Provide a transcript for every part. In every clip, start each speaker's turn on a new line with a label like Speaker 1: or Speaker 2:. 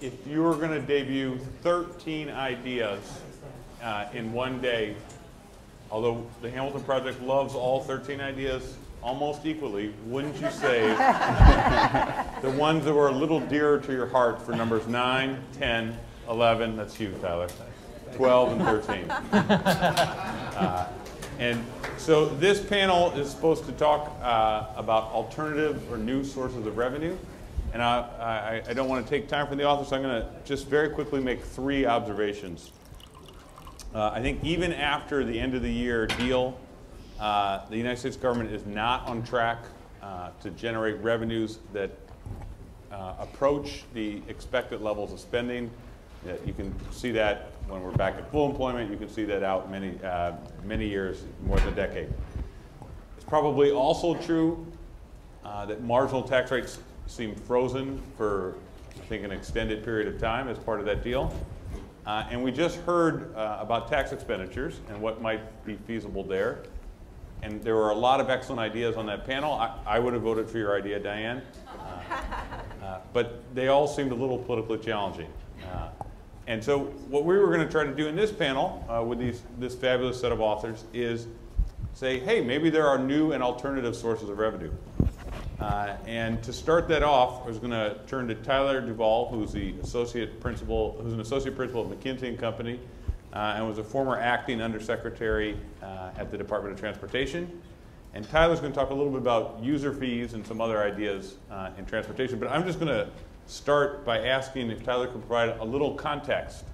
Speaker 1: if you were going to debut 13 ideas in one day, although the Hamilton Project loves all 13 ideas almost equally, wouldn't you say the ones that were a little dearer to your heart for numbers 9, 10, 11, that's you, Tyler, 12, and 13. And so this panel is supposed to talk about alternative or new sources of revenue. And I don't want to take time from the author, so I'm going to just very quickly make 3 observations. I think even after the end of the year deal, the United States government is not on track to generate revenues that approach the expected levels of spending. You can see that when we're back at full employment. You can see that out many years, more than a decade. It's probably also true that marginal tax rates seem frozen for, I think, an extended period of time as part of that deal. And we just heard about tax expenditures and what might be feasible there. And there were a lot of excellent ideas on that panel. I would have voted for your idea, Diane. But they all seemed a little politically challenging. And so what we were going to try to do in this panel with this fabulous set of authors is say, hey, maybe there are new and alternative sources of revenue. And to start that off, I was going to turn to Tyler Duvall, who's an associate principal of McKinsey and Company, and was a former acting undersecretary at the Department of Transportation. And Tyler's going to talk a little bit about user fees and some other ideas in transportation. But I'm just going to start by asking if Tyler can provide a little context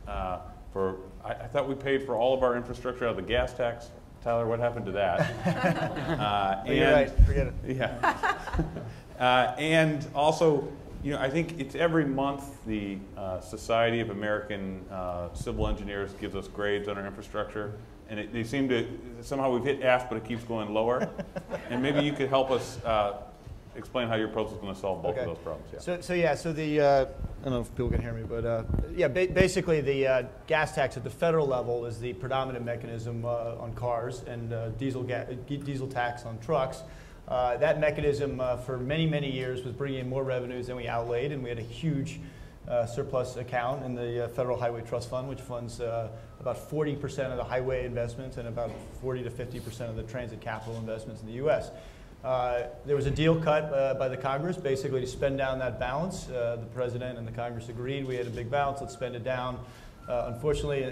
Speaker 1: for, I thought we paid for all of our infrastructure out of the gas tax. Tyler, what happened to that?
Speaker 2: You're right, forget it.
Speaker 1: Yeah. And also, you know, I think it's every month the Society of American Civil Engineers gives us grades on our infrastructure. And they seem to, somehow we've hit F, but it keeps going lower. And maybe you could help us explain how your approach is going to solve both of those problems.
Speaker 2: Yeah. So the, I don't know if people can hear me, but yeah, basically the gas tax at the federal level is the predominant mechanism on cars, and diesel tax on trucks. That mechanism for many, many years was bringing in more revenues than we outlaid, and we had a huge surplus account in the Federal Highway Trust Fund, which funds about 40% of the highway investments and about 40 to 50% of the transit capital investments in the U.S. There was a deal cut by the Congress basically to spend down that balance. The President and the Congress agreed we had a big balance, let's spend it down. Unfortunately,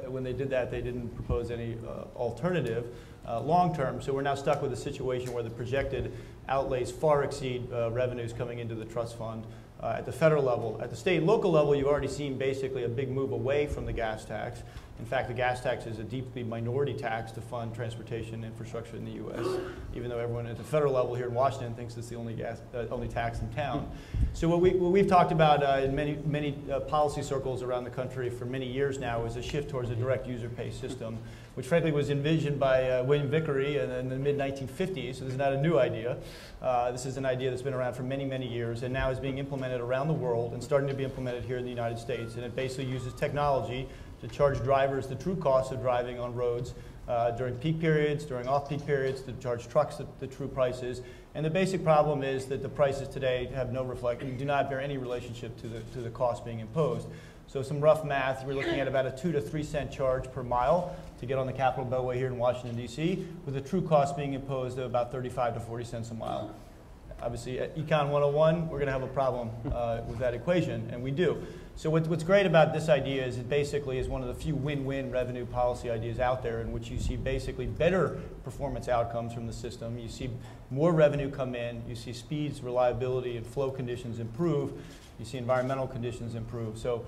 Speaker 2: when they did that, they didn't propose any alternative long term. So we're now stuck with a situation where the projected outlays far exceed revenues coming into the trust fund at the federal level. At the state and local level, you've already seen basically a big move away from the gas tax. In fact, the gas tax is a deeply minority tax to fund transportation infrastructure in the U.S., even though everyone at the federal level here in Washington thinks it's the only tax in town. So what we've talked about in many policy circles around the country for many years now is a shift towards a direct user pay system, which frankly was envisioned by William Vickery in the mid-1950s, so this is not a new idea. This is an idea that's been around for many, many years and now is being implemented around the world and starting to be implemented here in the United States. And it basically uses technology to charge drivers the true cost of driving on roads during peak periods, during off-peak periods, to charge trucks the true prices. And the basic problem is that the prices today have do not bear any relationship to the cost being imposed. So some rough math, we're looking at about a 2 to 3 cent charge per mile to get on the Capitol Beltway here in Washington, D.C., with the true cost being imposed of about 35 to 40 cents a mile. Obviously, at Econ 101, we're going to have a problem with that equation, and we do. So what's great about this idea is it basically is one of the few win-win revenue policy ideas out there in which you see basically better performance outcomes from the system. You see more revenue come in. You see speeds, reliability, and flow conditions improve. You see environmental conditions improve. So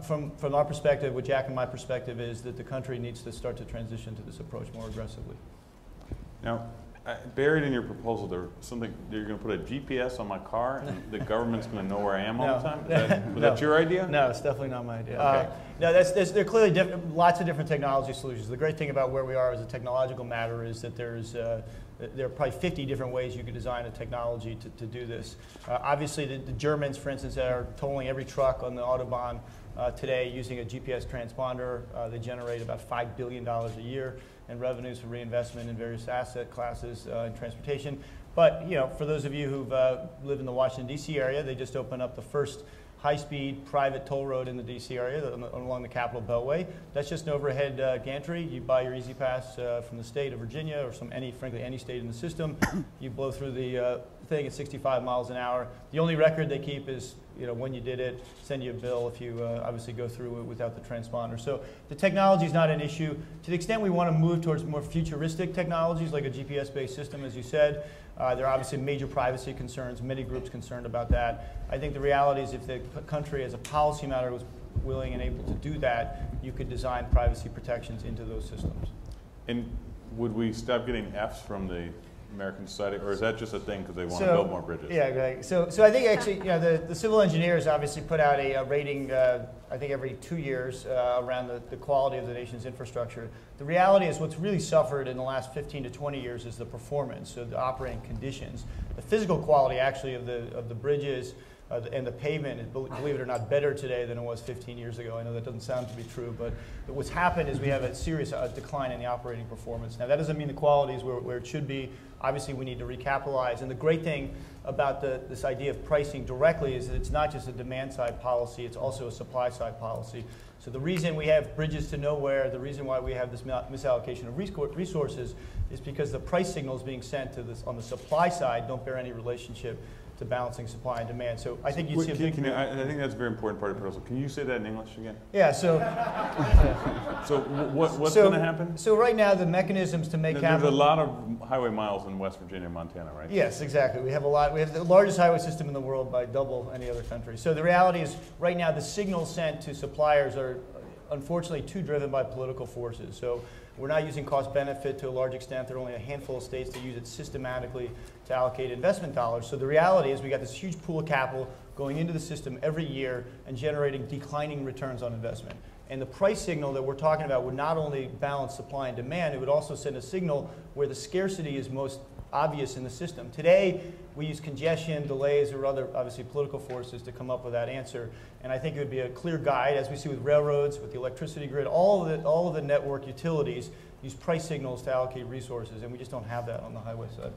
Speaker 2: from our perspective, what Jack and my perspective is that the country needs to start to transition to this approach more aggressively.
Speaker 1: Now, buried in your proposal, there's something you're going to put a GPS on my car, and the government's going to know where I am all the time. Was that your idea?
Speaker 2: No, it's definitely not my idea.
Speaker 1: Okay.
Speaker 2: No, there are clearly lots of different technology solutions. The great thing about where we are as a technological matter is that there are probably 50 different ways you could design a technology to do this. Obviously, the Germans, for instance, are tolling every truck on the Autobahn today using a GPS transponder. They generate about $5 billion a year in revenues for reinvestment in various asset classes in transportation. But for those of you who've lived in the Washington, D.C. area, they just opened up the first high-speed private toll road in the DC area along the Capitol Beltway. That's just an overhead gantry. You buy your Easy Pass from the state of Virginia or frankly any state in the system. You blow through the thing at 65 miles an hour. The only record they keep is when you did it, send you a bill if you obviously go through it without the transponder. So the technology is not an issue. To the extent we want to move towards more futuristic technologies like a GPS-based system, as you said, there are obviously major privacy concerns, many groups concerned about that. I think the reality is if the country as a policy matter was willing and able to do that, you could design privacy protections into those systems.
Speaker 1: And would we stop getting Fs from the American society, or is that just a thing because they want to build more bridges?
Speaker 2: Yeah, right. So I think actually, the civil engineers obviously put out a rating, I think every 2 years around the quality of the nation's infrastructure. The reality is what's really suffered in the last 15 to 20 years is the performance, so the operating conditions. The physical quality actually of the bridges and the pavement is, believe it or not, better today than it was 15 years ago. I know that doesn't sound to be true, but what's happened is we have a serious decline in the operating performance. Now that doesn't mean the quality is where it should be. Obviously we need to recapitalize, and the great thing about this idea of pricing directly is that it's not just a demand side policy, it's also a supply side policy. So the reason we have bridges to nowhere, the reason why we have this misallocation of resources is because the price signals being sent to this on the supply side don't bear any relationship to balancing supply and demand. So I think you'd see a big...
Speaker 1: I think that's a very important part of the proposal. Can you say that in English again?
Speaker 2: Yeah, so...
Speaker 1: So what's going to happen?
Speaker 2: So right now the mechanisms to make
Speaker 1: There's a lot of highway miles in West Virginia and Montana, right?
Speaker 2: Yes, exactly. We have a lot. We have the largest highway system in the world by double any other country. So the reality is right now the signals sent to suppliers are unfortunately too driven by political forces. So we're not using cost benefit to a large extent. There are only a handful of states that use it systematically to allocate investment dollars. So the reality is we got this huge pool of capital going into the system every year and generating declining returns on investment. And the price signal that we're talking about would not only balance supply and demand, it would also send a signal where the scarcity is most obvious in the system. Today, we use congestion, delays, or other, obviously, political forces to come up with that answer. And I think it would be a clear guide, as we see with railroads, with the electricity grid, all of the network utilities use price signals to allocate resources, and we just don't have that on the highway side.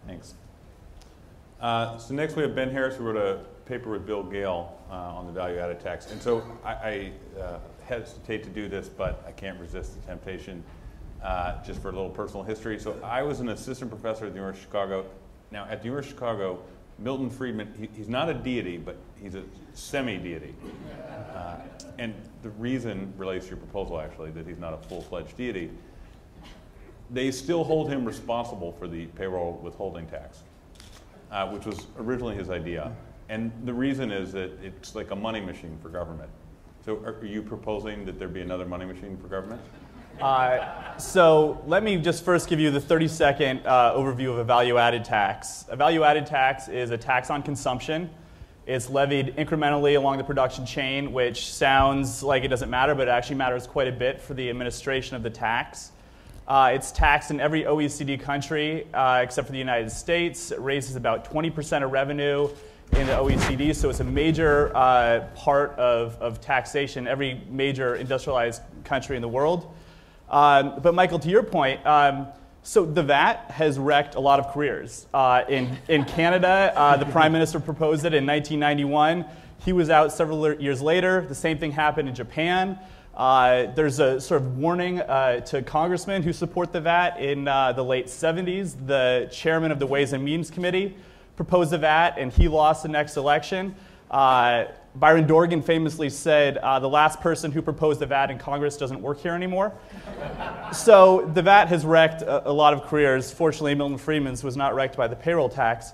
Speaker 1: Thanks. So next we have Ben Harris, who wrote a paper with Bill Gale on the value-added tax. And so I hesitate to do this, but I can't resist the temptation just for a little personal history. So I was an assistant professor at the University of Chicago. Now at the University of Chicago, Milton Friedman, he's not a deity, but he's a semi-deity. And the reason relates to your proposal, actually, that he's not a full-fledged deity. They still hold him responsible for the payroll withholding tax, which was originally his idea. And the reason is that it's like a money machine for government. So are you proposing that there be another money machine for government?
Speaker 3: So let me just first give you the 30-second overview of a value-added tax. A value-added tax is a tax on consumption. It's levied incrementally along the production chain, which sounds like it doesn't matter, but it actually matters quite a bit for the administration of the tax. It's taxed in every OECD country except for the United States. It raises about 20% of revenue in the OECD, so it's a major part of taxation, every major industrialized country in the world. But Michael, to your point, so the VAT has wrecked a lot of careers. In Canada, the Prime Minister proposed it in 1991. He was out several years later. The same thing happened in Japan. There's a sort of warning to congressmen who support the VAT in the late 70s. The chairman of the Ways and Means Committee proposed the VAT, and he lost the next election. Byron Dorgan famously said, the last person who proposed the VAT in Congress doesn't work here anymore. So the VAT has wrecked a lot of careers. Fortunately, Milton Friedman's was not wrecked by the payroll tax.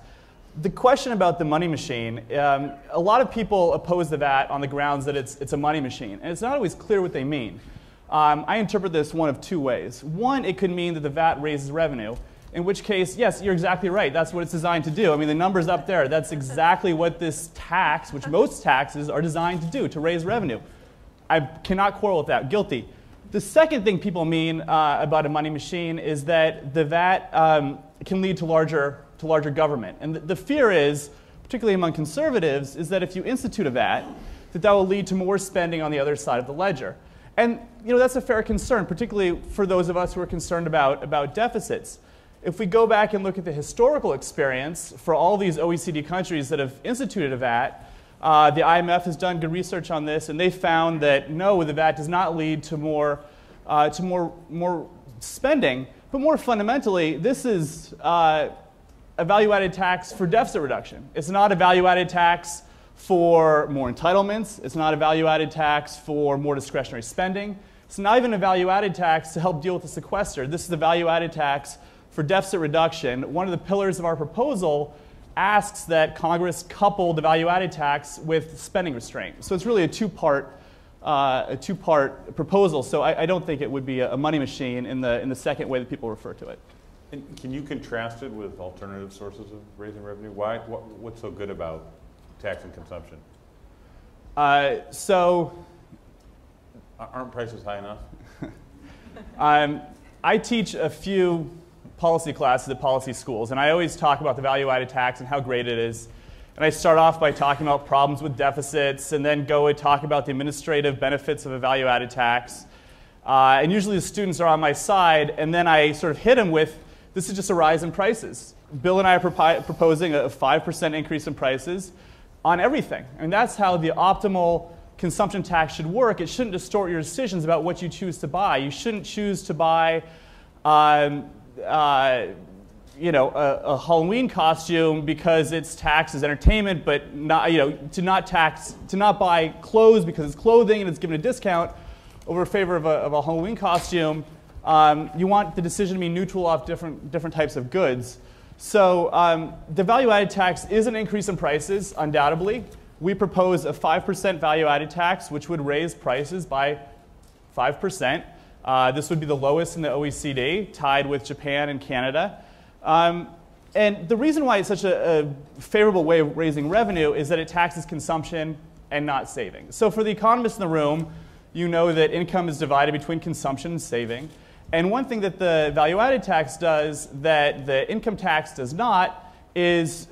Speaker 3: The question about the money machine, a lot of people oppose the VAT on the grounds that it's a money machine, and it's not always clear what they mean. I interpret this one of two ways. One, it could mean that the VAT raises revenue, in which case, yes, you're exactly right. That's what it's designed to do. I mean, the number's up there. That's exactly what this tax, which most taxes are designed to do, to raise revenue. I cannot quarrel with that. Guilty. The second thing people mean about a money machine is that the VAT can lead to larger government. And the fear is, particularly among conservatives, is that if you institute a VAT, that will lead to more spending on the other side of the ledger. And that's a fair concern, particularly for those of us who are concerned about deficits. If we go back and look at the historical experience for all these OECD countries that have instituted a VAT, The IMF has done good research on this, and they found that no, the VAT does not lead to more spending, but more fundamentally, this is a value-added tax for deficit reduction. It's not a value-added tax for more entitlements. It's not a value-added tax for more discretionary spending. It's not even a value-added tax to help deal with the sequester. This is a value-added tax for deficit reduction. One of the pillars of our proposal asks that Congress couple the value-added tax with spending restraint. So it's really a two-part proposal. So I don't think it would be a money machine in the second way that people refer to it.
Speaker 1: And can you contrast it with alternative sources of raising revenue? What's so good about tax and consumption? Aren't prices high enough?
Speaker 3: I teach a few policy classes at policy schools, and I always talk about the value-added tax and how great it is. And I start off by talking about problems with deficits, and then go and talk about the administrative benefits of a value-added tax. And usually the students are on my side, and then I sort of hit them with, this is just a rise in prices. Bill and I are proposing a 5% increase in prices on everything. And that's how the optimal consumption tax should work. It shouldn't distort your decisions about what you choose to buy. You shouldn't choose to buy a Halloween costume because it's taxed as entertainment, but not, to not buy clothes because it's clothing and it's given a discount over favor of a Halloween costume. You want the decision to be neutral off different types of goods. So the value-added tax is an increase in prices, undoubtedly. We propose a 5% value-added tax, which would raise prices by 5%. This would be the lowest in the OECD, tied with Japan and Canada. And the reason why it's such a favorable way of raising revenue is that it taxes consumption and not saving. So for the economists in the room, you know that income is divided between consumption and saving. And one thing that the value-added tax does that the income tax does not is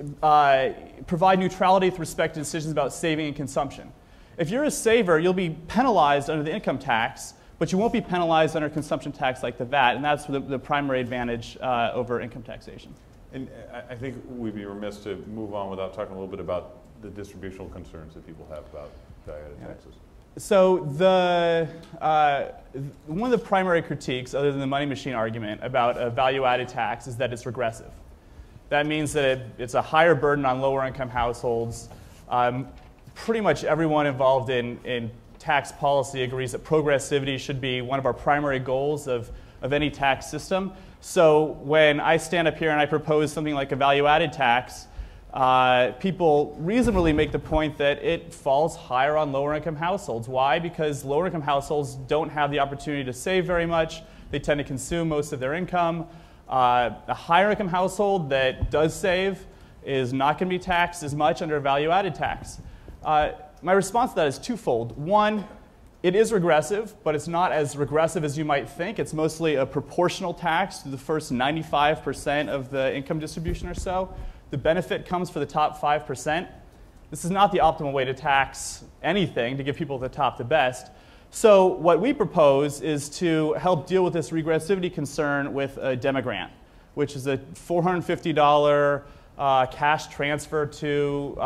Speaker 3: provide neutrality with respect to decisions about saving and consumption. If you're a saver, you'll be penalized under the income tax, but you won't be penalized under consumption tax like the VAT, and that's the primary advantage over income taxation.
Speaker 1: And I think we'd be remiss to move on without talking a little bit about the distributional concerns that people have about value-added taxes.
Speaker 3: So one of the primary critiques, other than the money machine argument, about a value-added tax is that it's regressive. That means that it's a higher burden on lower-income households. Pretty much everyone involved in tax policy agrees that progressivity should be one of our primary goals of any tax system. So when I stand up here and I propose something like a value-added tax, people reasonably make the point that it falls higher on lower-income households. Why? Because lower-income households don't have the opportunity to save very much. They tend to consume most of their income. A higher-income household that does save is not going to be taxed as much under a value-added tax. My response to that is twofold. One, it is regressive, but it's not as regressive as you might think. It's mostly a proportional tax to the first 95% of the income distribution or so. The benefit comes for the top 5%. This is not the optimal way to tax anything, to give people at the top the best. So what we propose is to help deal with this regressivity concern with a demogrant, which is a $450 cash transfer to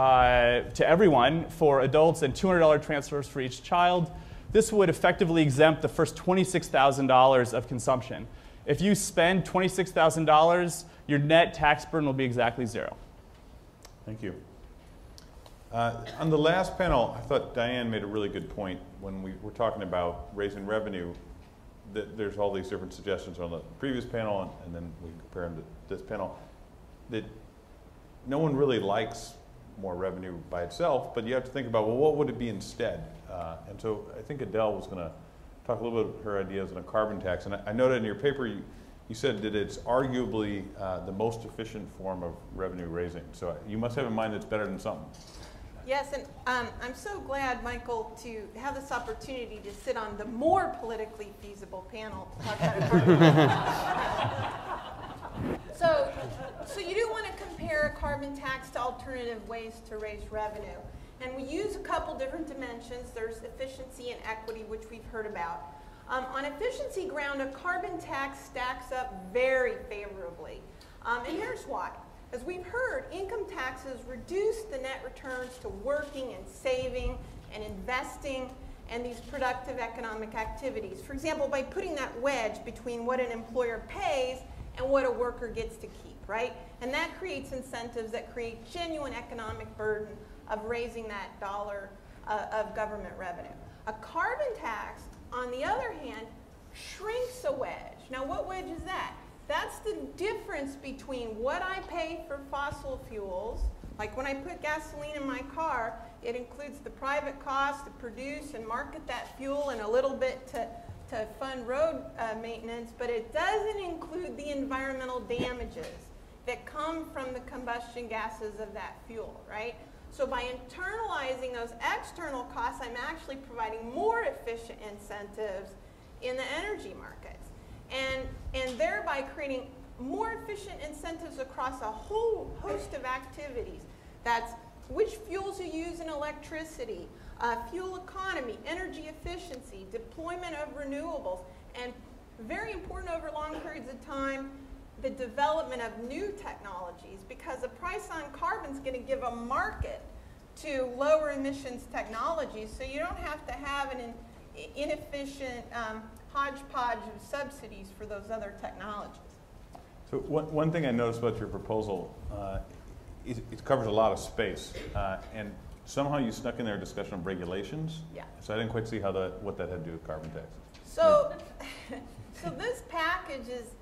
Speaker 3: everyone for adults and $200 transfers for each child. This would effectively exempt the first $26,000 of consumption. If you spend $26,000, your net tax burden will be exactly zero.
Speaker 1: Thank you. On the last panel, I thought Diane made a really good point when we were talking about raising revenue. That there's all these different suggestions on the previous panel, and then we compare them to this panel. That no one really likes more revenue by itself, but you have to think about, well, what would it be instead? And so I think Adele was going to talk a little bit about her ideas on a carbon tax. And I noted in your paper, you said that it's arguably the most efficient form of revenue raising. So you must have in mind it's better than something.
Speaker 4: Yes, and I'm so glad, Michael, to have this opportunity to sit on the more politically feasible panel to talk about a carbon tax. So you do want to compare a carbon tax to alternative ways to raise revenue. And we use a couple different dimensions. There's efficiency and equity, which we've heard about. On efficiency ground, a carbon tax stacks up very favorably. And here's why. as we've heard, income taxes reduce the net returns to working and saving and investing and these productive economic activities. For example, by putting that wedge between what an employer pays and what a worker gets to keep, right? And that creates incentives that create genuine economic burden of raising that dollar of government revenue. A carbon tax, on the other hand, shrinks a wedge. Now, what wedge is that? That's the difference between what I pay for fossil fuels, like when I put gasoline in my car, it includes the private cost to produce and market that fuel and a little bit to fund road maintenance, but it doesn't include the environmental damages that come from the combustion gases of that fuel, right? So by internalizing those external costs, I'm actually providing more efficient incentives in the energy markets, and thereby creating more efficient incentives across a whole host of activities. That's which fuels you use in electricity, fuel economy, energy efficiency, deployment of renewables, and very important over long periods of time, the development of new technologies, because the price on carbon is going to give a market to lower emissions technologies, so you don't have to have an inefficient hodgepodge of subsidies for those other technologies.
Speaker 1: So one thing I noticed about your proposal, it covers a lot of space, and somehow you snuck in there a discussion of regulations.
Speaker 4: Yeah.
Speaker 1: So I didn't quite see how what that had to do with carbon taxes.
Speaker 4: So, so this package is,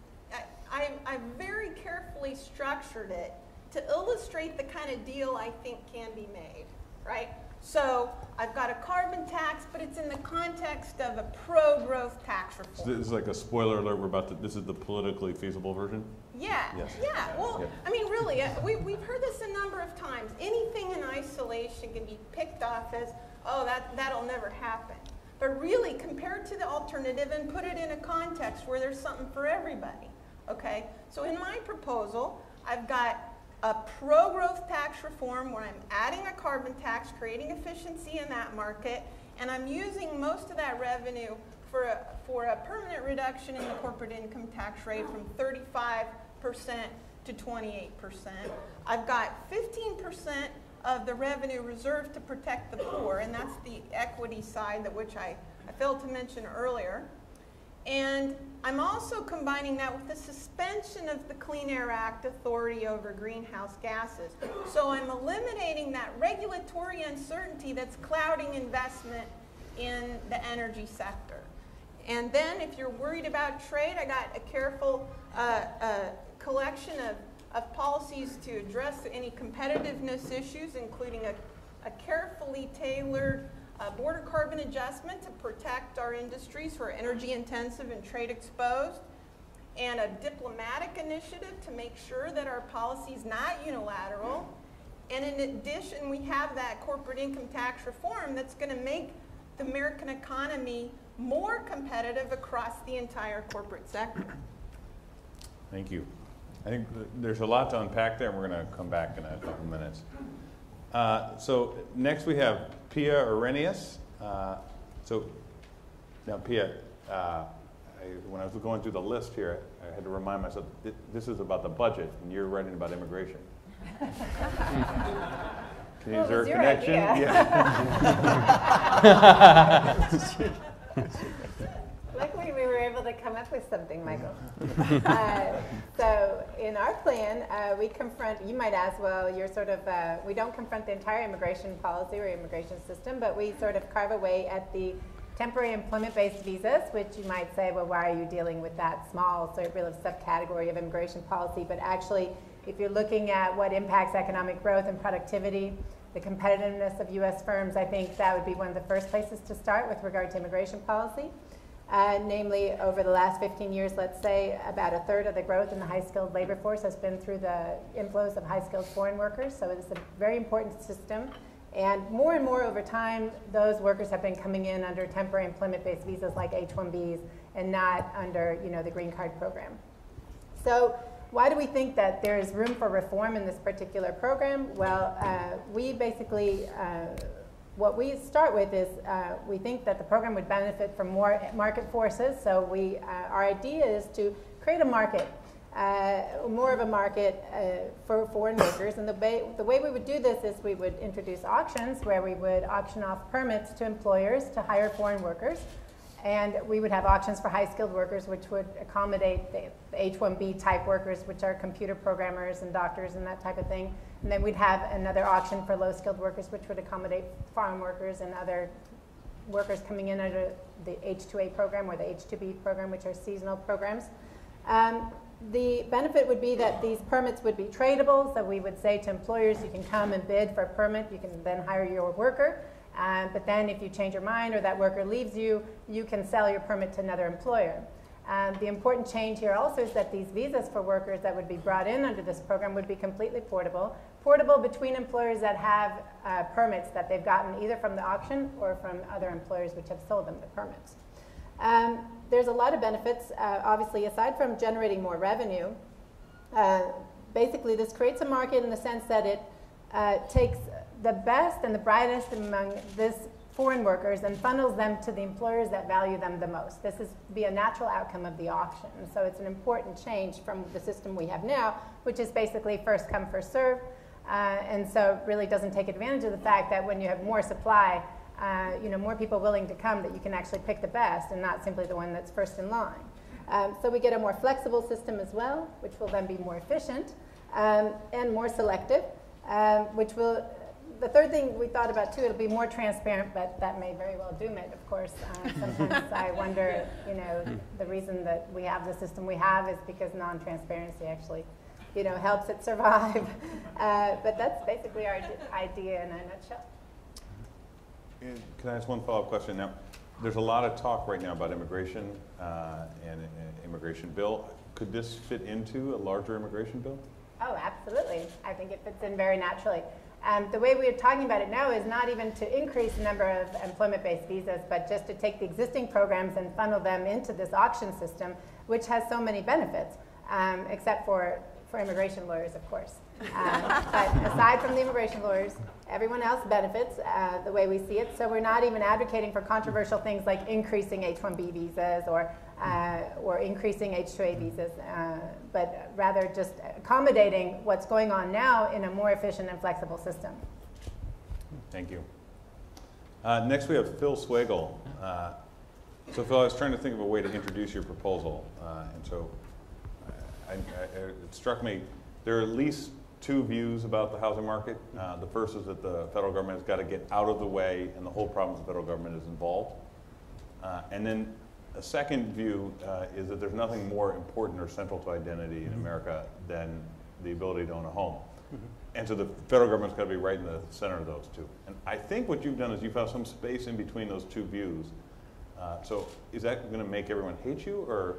Speaker 4: I very carefully structured it to illustrate the kind of deal I think can be made, right? So I've got a carbon tax, but it's in the context of a pro-growth tax reform.
Speaker 1: So this is like a spoiler alert. This is the politically feasible version?
Speaker 4: Yeah,
Speaker 1: yes.
Speaker 4: Yeah. Well,
Speaker 1: yeah.
Speaker 4: I mean, really, we've heard this a number of times. Anything in isolation can be picked off as, oh, that'll never happen. But really, compared to the alternative and put it in a context where there's something for everybody, okay? So in my proposal, I've got a pro-growth tax reform where I'm adding a carbon tax, creating efficiency in that market, and I'm using most of that revenue for a permanent reduction in the corporate income tax rate from 35% to 28%. I've got 15% of the revenue reserved to protect the poor, and that's the equity side, which I failed to mention earlier. And I'm also combining that with the suspension of the Clean Air Act authority over greenhouse gases. So I'm eliminating that regulatory uncertainty that's clouding investment in the energy sector. And then if you're worried about trade, I got a careful collection of policies to address any competitiveness issues, including a carefully tailored border carbon adjustment to protect our industries who are energy intensive and trade exposed, and a diplomatic initiative to make sure that our policy is not unilateral. And in addition, we have that corporate income tax reform that's going to make the American economy more competitive across the entire corporate sector.
Speaker 1: Thank you. I think there's a lot to unpack there, and we're going to come back in a couple minutes. So next we have Pia Orrenius. So now Pia, when I was going through the list here, I had to remind myself this is about the budget, and you're writing about immigration. Is there a connection? Yeah.
Speaker 5: Luckily, we were able to come up with something, Michael. So in our plan, we confront, you might ask, well, you're sort of, we don't confront the entire immigration policy or immigration system, but we sort of carve away at the temporary employment-based visas, which you might say, well, why are you dealing with that small sort of subcategory of immigration policy? But actually, if you're looking at what impacts economic growth and productivity, the competitiveness of U.S. firms, I think that would be one of the first places to start with regard to immigration policy. Namely, over the last 15 years, let's say, about a third of the growth in the high-skilled labor force has been through the inflows of high-skilled foreign workers, so it's a very important system. And more over time, those workers have been coming in under temporary employment-based visas like H-1Bs and not under, the green card program. So why do we think that there is room for reform in this particular program? Well, we basically, what we start with is we think that the program would benefit from more market forces. So our idea is to create a market more of a market for foreign workers. And the way we would do this is we would introduce auctions where we would auction off permits to employers to hire foreign workers. And we would have auctions for high-skilled workers, which would accommodate the H-1B type workers, which are computer programmers and doctors and that type of thing. And then we'd have another auction for low-skilled workers, which would accommodate farm workers and other workers coming in under the H-2A program or the H-2B program, which are seasonal programs. The benefit would be that these permits would be tradable, so we would say to employers, you can come and bid for a permit, you can then hire your worker. But then if you change your mind or that worker leaves you, you can sell your permit to another employer. The important change here also is that these visas for workers that would be brought in under this program would be completely portable between employers that have permits that they've gotten either from the auction or from other employers which have sold them the permits. There's a lot of benefits, obviously, aside from generating more revenue. Basically, this creates a market in the sense that it takes the best and the brightest among this foreign workers and funnels them to the employers that value them the most. This is be a natural outcome of the auction. And so it's an important change from the system we have now, which is basically first come, first serve. And so it really doesn't take advantage of the fact that when you have more supply, more people willing to come, that you can actually pick the best and not simply the one that's first in line. So we get a more flexible system as well, which will then be more efficient and more selective, which will. The third thing we thought about, too, it'll be more transparent, but that may very well doom it, of course. Sometimes I wonder, the reason that we have the system we have is because non-transparency actually, helps it survive. But that's basically our idea in a nutshell.
Speaker 1: And can I ask one follow-up question? Now, there's a lot of talk right now about immigration and an immigration bill. Could this fit into a larger immigration bill?
Speaker 5: Oh, absolutely. I think it fits in very naturally. The way we are talking about it now is not even to increase the number of employment-based visas, but just to take the existing programs and funnel them into this auction system, which has so many benefits, except for immigration lawyers, of course. But aside from the immigration lawyers, everyone else benefits the way we see it. So we're not even advocating for controversial things like increasing H-1B visas or increasing H-2A visas, but rather just accommodating what's going on now in a more efficient and flexible system.
Speaker 1: Thank you. Next we have Phil Swagel. So Phil, I was trying to think of a way to introduce your proposal, and so it struck me there are at least two views about the housing market. The first is that the federal government has got to get out of the way, and the whole problem is the federal government is involved. And then a second view is that there's nothing more important or central to identity in America than the ability to own a home. And so the federal government's got to be right in the center of those two. And I think what you've done is you've found some space in between those two views. So is that going to make everyone hate you, or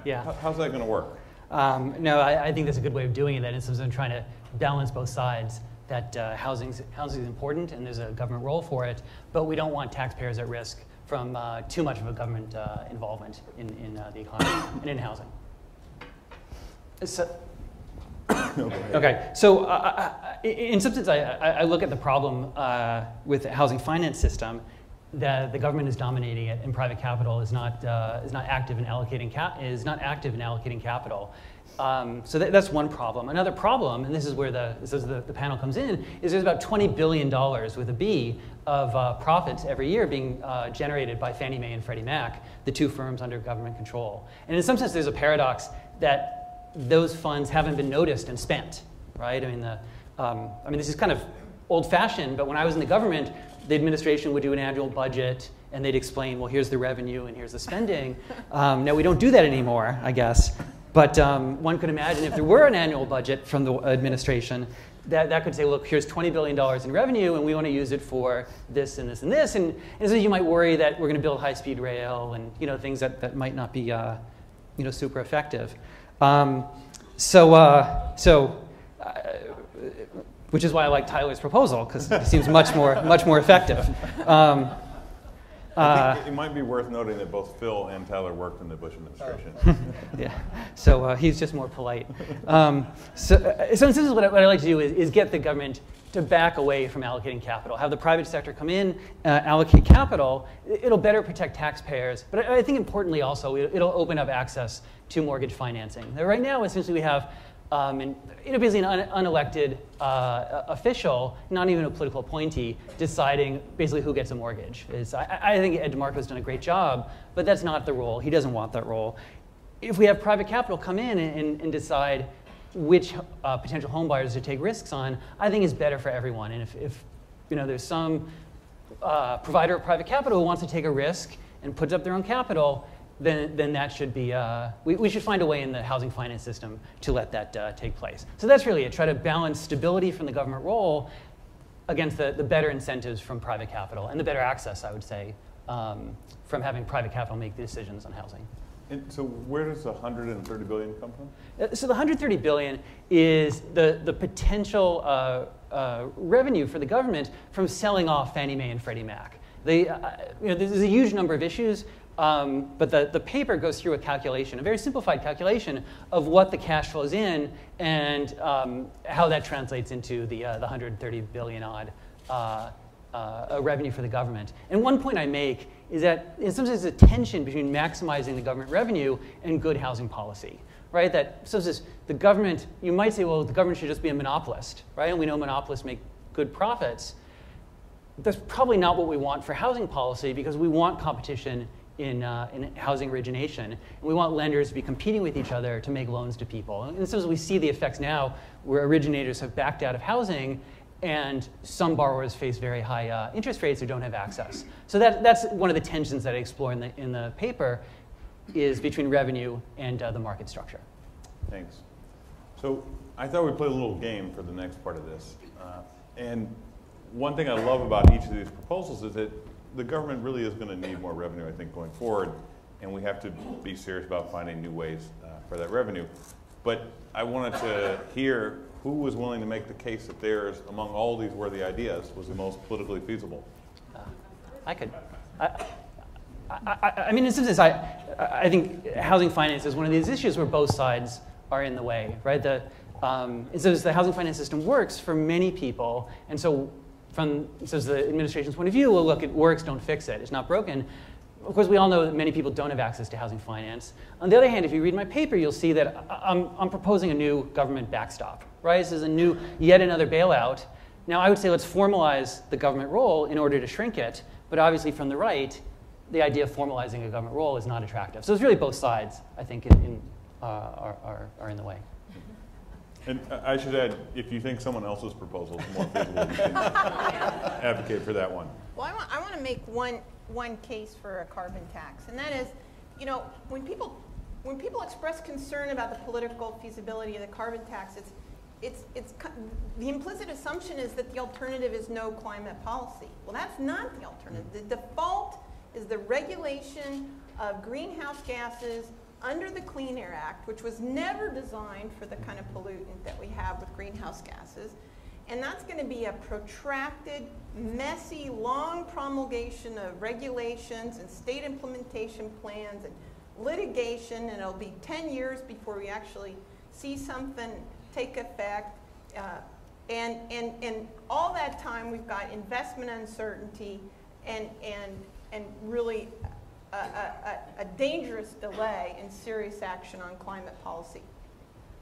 Speaker 6: Yeah.
Speaker 1: how's that going to work?
Speaker 6: No, I think that's a good way of doing it. That instead of trying to balance both sides, that housing is important and there's a government role for it, but we don't want taxpayers at risk from too much of a government involvement in the economy and in housing. So, okay, so in substance, I look at the problem with the housing finance system. The government is dominating it, and private capital is not active in allocating capital. So that's one problem. Another problem, and this is where the panel comes in, is there's about $20 billion with a B of profits every year being generated by Fannie Mae and Freddie Mac, the two firms under government control. And in some sense, there's a paradox that those funds haven't been noticed and spent, right? I mean, this is kind of old-fashioned, but when I was in the government, the administration would do an annual budget, and they'd explain, well, here's the revenue and here's the spending. Now, we don't do that anymore, I guess. But one could imagine if there were an annual budget from the administration, that could say, look, here's $20 billion in revenue, and we want to use it for this and this and this. And so you might worry that we're going to build high-speed rail and things that might not be super effective. Which is why I like Tyler's proposal, because it seems much more effective.
Speaker 1: I think it might be worth noting that both Phil and Tyler worked in the Bush administration.
Speaker 6: Yeah, so he's just more polite. So this is what I like to do is get the government to back away from allocating capital. Have the private sector come in, allocate capital. It'll better protect taxpayers, but I think importantly also, it'll open up access to mortgage financing. Now, right now, essentially we have basically an unelected official, not even a political appointee, deciding basically who gets a mortgage. I think Ed DeMarco's done a great job, but that's not the role. He doesn't want that role. If we have private capital come in and decide which potential home buyers to take risks on, I think is better for everyone. And if there's some provider of private capital who wants to take a risk and puts up their own capital, then that should be, we should find a way in the housing finance system to let that take place. So that's really it, try to balance stability from the government role against the better incentives from private capital and the better access, I would say, from having private capital make the decisions on housing.
Speaker 1: And so where does the $130 billion come from? So
Speaker 6: the $130 billion is the potential revenue for the government from selling off Fannie Mae and Freddie Mac. There's a huge number of issues. But the paper goes through a calculation, a very simplified calculation of what the cash flows in and how that translates into the $130 billion odd revenue for the government. And one point I make is that in some sense there's a tension between maximizing the government revenue and good housing policy, right? That sometimes the government, you might say, well, the government should just be a monopolist, right? And we know monopolists make good profits. That's probably not what we want for housing policy because we want competition in housing origination. And we want lenders to be competing with each other to make loans to people. And so we see the effects now where originators have backed out of housing and some borrowers face very high interest rates who don't have access. So that's one of the tensions that I explore in the paper is between revenue and the market structure.
Speaker 1: Thanks. So I thought we'd play a little game for the next part of this. And one thing I love about each of these proposals is that the government really is going to need more revenue, I think, going forward, and we have to be serious about finding new ways for that revenue. But I wanted to hear who was willing to make the case that theirs, among all these worthy ideas, was the most politically feasible.
Speaker 6: I could. I mean, in some sense, I think housing finance is one of these issues where both sides are in the way, right? The housing finance system works for many people, and so from the administration's point of view, well, look, it works, don't fix it. It's not broken. Of course, we all know that many people don't have access to housing finance. On the other hand, if you read my paper, you'll see that I'm proposing a new government backstop, right? This is yet another bailout. Now, I would say let's formalize the government role in order to shrink it, but obviously from the right, the idea of formalizing a government role is not attractive. So it's really both sides, I think, are in the way.
Speaker 1: And I should add, if you think someone else's proposal is more feasible, you can advocate for that one.
Speaker 4: Well, I want to make one case for a carbon tax, and that is, when people express concern about the political feasibility of the carbon tax, it's the implicit assumption is that the alternative is no climate policy. Well, that's not the alternative. The default is the regulation of greenhouse gases under the Clean Air Act, which was never designed for the kind of pollutant that we have with greenhouse gases. And that's going to be a protracted, messy, long promulgation of regulations and state implementation plans and litigation, and it'll be 10 years before we actually see something take effect. And all that time, we've got investment uncertainty and really a dangerous delay in serious action on climate policy.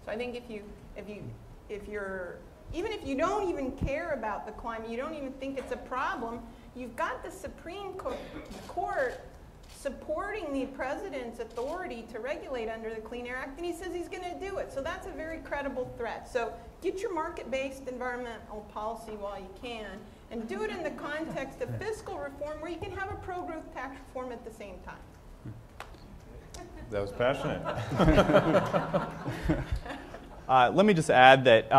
Speaker 4: So I think even if you don't even care about the climate, you don't even think it's a problem, you've got the Supreme Court supporting the president's authority to regulate under the Clean Air Act, and he says he's going to do it. So that's a very credible threat. So get your market-based environmental policy while you can, and do it in the context of fiscal reform where you can have a pro-growth tax reform at the same time.
Speaker 1: That was passionate.
Speaker 3: Let me just add that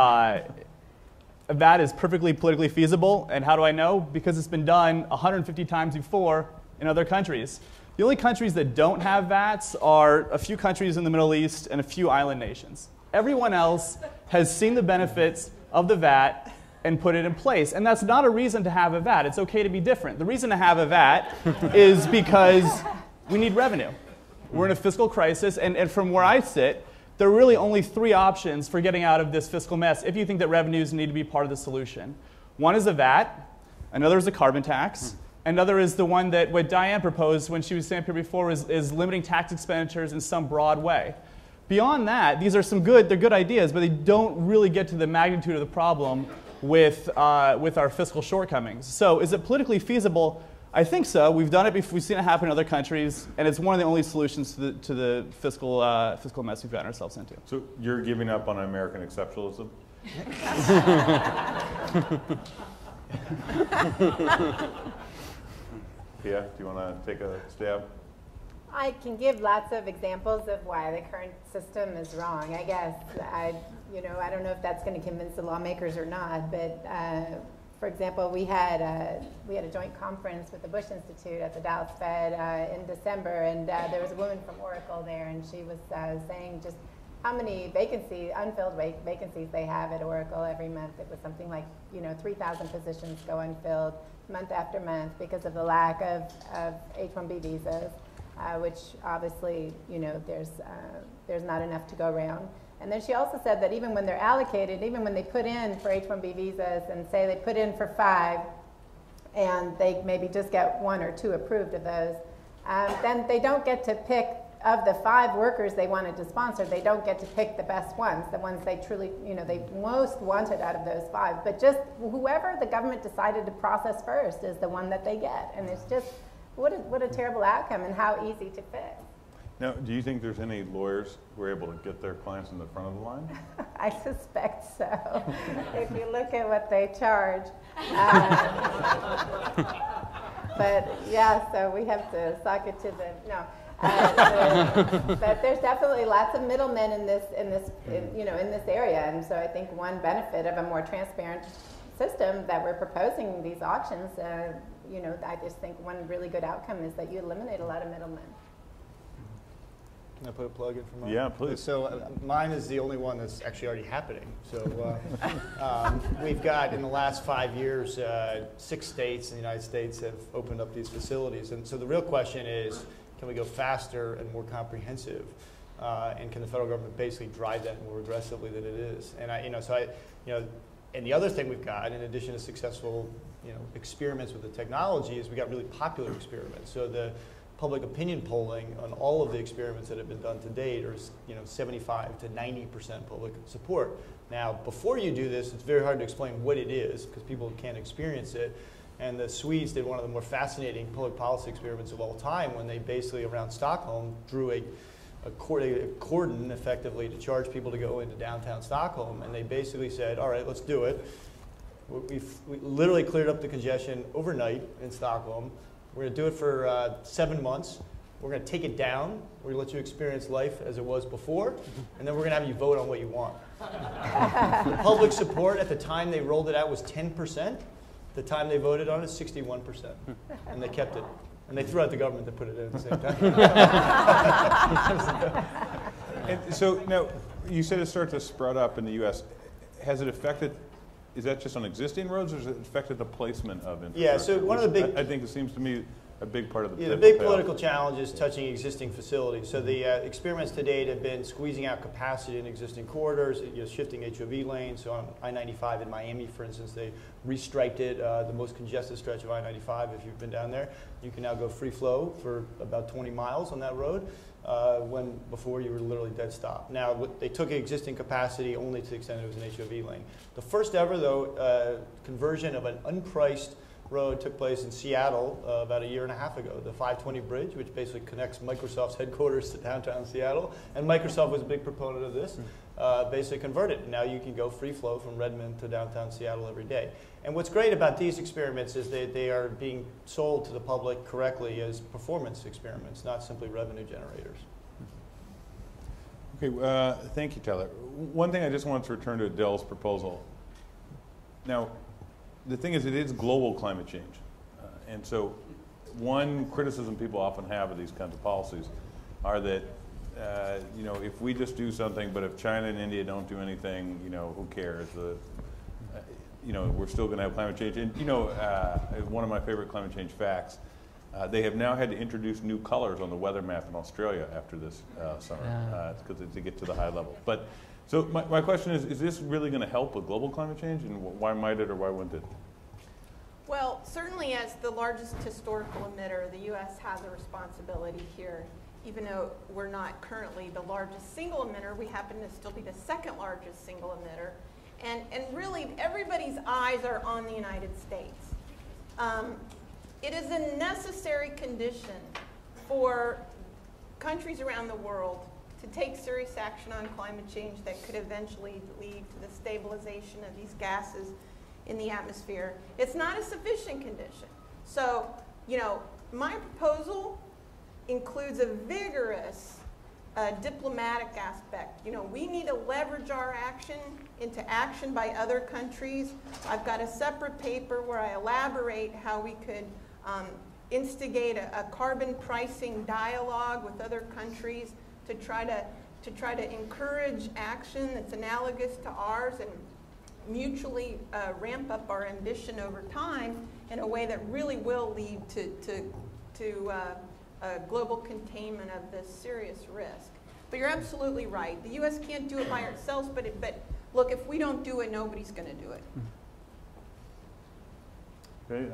Speaker 3: that is perfectly politically feasible. And how do I know? Because it's been done 150 times before in other countries. The only countries that don't have VATs are a few countries in the Middle East and a few island nations. Everyone else has seen the benefits of the VAT and put it in place. And that's not a reason to have a VAT. It's okay to be different. The reason to have a VAT is because we need revenue. We're in a fiscal crisis, and from where I sit, there are really only 3 options for getting out of this fiscal mess if you think that revenues need to be part of the solution. One is a VAT, another is a carbon tax, another is the one that what Diane proposed when she was standing here before is limiting tax expenditures in some broad way. Beyond that, these are they're good ideas, but they don't really get to the magnitude of the problem with our fiscal shortcomings. So is it politically feasible? I think so. We've done it before. We've seen it happen in other countries, and it's one of the only solutions to the fiscal mess we've gotten ourselves into.
Speaker 1: So you're giving up on American exceptionalism? Pia, do you want to take a stab?
Speaker 5: I can give lots of examples of why the current system is wrong. I guess I don't know if that's going to convince the lawmakers or not, but for example, we had a joint conference with the Bush Institute at the Dallas Fed in December, and there was a woman from Oracle there, and she was saying just how many unfilled vacancies they have at Oracle every month. It was something like 3,000 positions go unfilled month after month because of the lack of H-1B visas, which obviously there's not enough to go around. And then she also said that even when they're allocated, even when they put in for H-1B visas and say they put in for 5 and they maybe just get 1 or 2 approved of those, then they don't get to pick, of the 5 workers they wanted to sponsor, they don't get to pick the best ones, the ones they truly, they most wanted out of those 5. But just whoever the government decided to process first is the one that they get. And it's just, what a terrible outcome and how easy to fix.
Speaker 1: Now, do you think there's any lawyers who are able to get their clients in the front of the line?
Speaker 5: I suspect so. If you look at what they charge. But yeah, so we have to sock it to the, no. But there's definitely lots of middlemen in this area, and so I think one benefit of a more transparent system that we're proposing these auctions, I just think one really good outcome is that you eliminate a lot of middlemen.
Speaker 2: Can I put a plug in for mine?
Speaker 1: Yeah, please.
Speaker 2: So mine is the only one that's actually already happening. So we've got, in the last 5 years, 6 states in the United States have opened up these facilities. And so the real question is, can we go faster and more comprehensive? And can the federal government basically drive that more aggressively than it is? And and the other thing we've got, in addition to successful, experiments with the technology, is we got really popular experiments. So the public opinion polling on all of the experiments that have been done to date are 75 to 90% public support. Now, before you do this, it's very hard to explain what it is because people can't experience it. And the Swedes did one of the more fascinating public policy experiments of all time when they basically, around Stockholm, drew a cordon effectively to charge people to go into downtown Stockholm. And they basically said, all right, let's do it. We literally cleared up the congestion overnight in Stockholm. We're going to do it for 7 months. We're going to take it down. We're going to let you experience life as it was before. And then we're going to have you vote on what you want. The public support at the time they rolled it out was 10%. The time they voted on it, 61%. And they kept it. And they threw out the government that put it in at the same time.
Speaker 1: And so now, you said it started to spread up in the U.S. Has it affected, is that just on existing roads, or has it affected the placement of infrastructure?
Speaker 2: Yeah, so one of the big...
Speaker 1: I think it seems to me a big part of the...
Speaker 2: Yeah, the big political challenge is touching existing facilities. So the experiments to date have been squeezing out capacity in existing corridors, shifting HOV lanes. So on I-95 in Miami, for instance, they restriped it, the most congested stretch of I-95, if you've been down there. You can now go free flow for about 20 miles on that road, when before you were literally dead stop. Now, they took existing capacity only to the extent it was an HOV lane. The first ever, though, conversion of an unpriced road took place in Seattle about 1.5 years ago, the 520 bridge, which basically connects Microsoft's headquarters to downtown Seattle. And Microsoft was a big proponent of this, basically converted. And now you can go free flow from Redmond to downtown Seattle every day. And what's great about these experiments is they are being sold to the public correctly as performance experiments, not simply revenue generators.
Speaker 1: Okay, thank you, Tyler. One thing I just wanted to return to Adele's proposal. Now, the thing is, it is global climate change. And so one criticism people often have of these kinds of policies are that, if we just do something, but if China and India don't do anything, who cares? we're still going to have climate change. And one of my favorite climate change facts, they have now had to introduce new colors on the weather map in Australia after this summer, because to get to the high level. But so my question is this really going to help with global climate change, and why might it or why wouldn't it?
Speaker 4: Well, certainly as the largest historical emitter, the U.S. has a responsibility here. Even though we're not currently the largest single emitter, we happen to still be the second largest single emitter. And really, everybody's eyes are on the United States. It is a necessary condition for countries around the world to take serious action on climate change that could eventually lead to the stabilization of these gases in the atmosphere. It's not a sufficient condition. So, my proposal includes a vigorous diplomatic aspect. We need to leverage our action into action by other countries. I've got a separate paper where I elaborate how we could instigate a carbon pricing dialogue with other countries to try to encourage action that's analogous to ours and mutually ramp up our ambition over time in a way that really will lead to global containment of this serious risk. But you're absolutely right. The U.S. can't do it by ourselves, but look, if we don't do it, nobody's going to do it.
Speaker 1: Okay,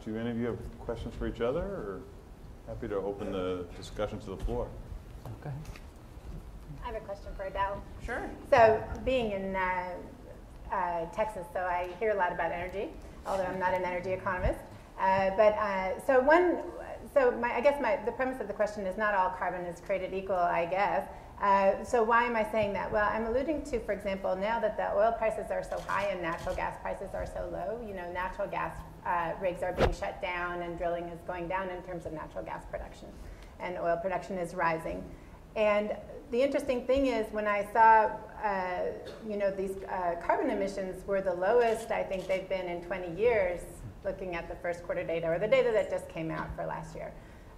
Speaker 1: do any of you have questions for each other, or happy to open the discussion to the floor?
Speaker 6: Okay.
Speaker 5: I have a question for Adele.
Speaker 4: Sure.
Speaker 5: So being in Texas, so I hear a lot about energy, although I'm not an energy economist. The premise of the question is not all carbon is created equal, I guess. So why am I saying that? Well, I'm alluding to, for example, now that the oil prices are so high and natural gas prices are so low, natural gas rigs are being shut down and drilling is going down in terms of natural gas production, and oil production is rising. And the interesting thing is when I saw, these carbon emissions were the lowest I think they've been in 20 years, looking at the first quarter data, or the data that just came out for last year.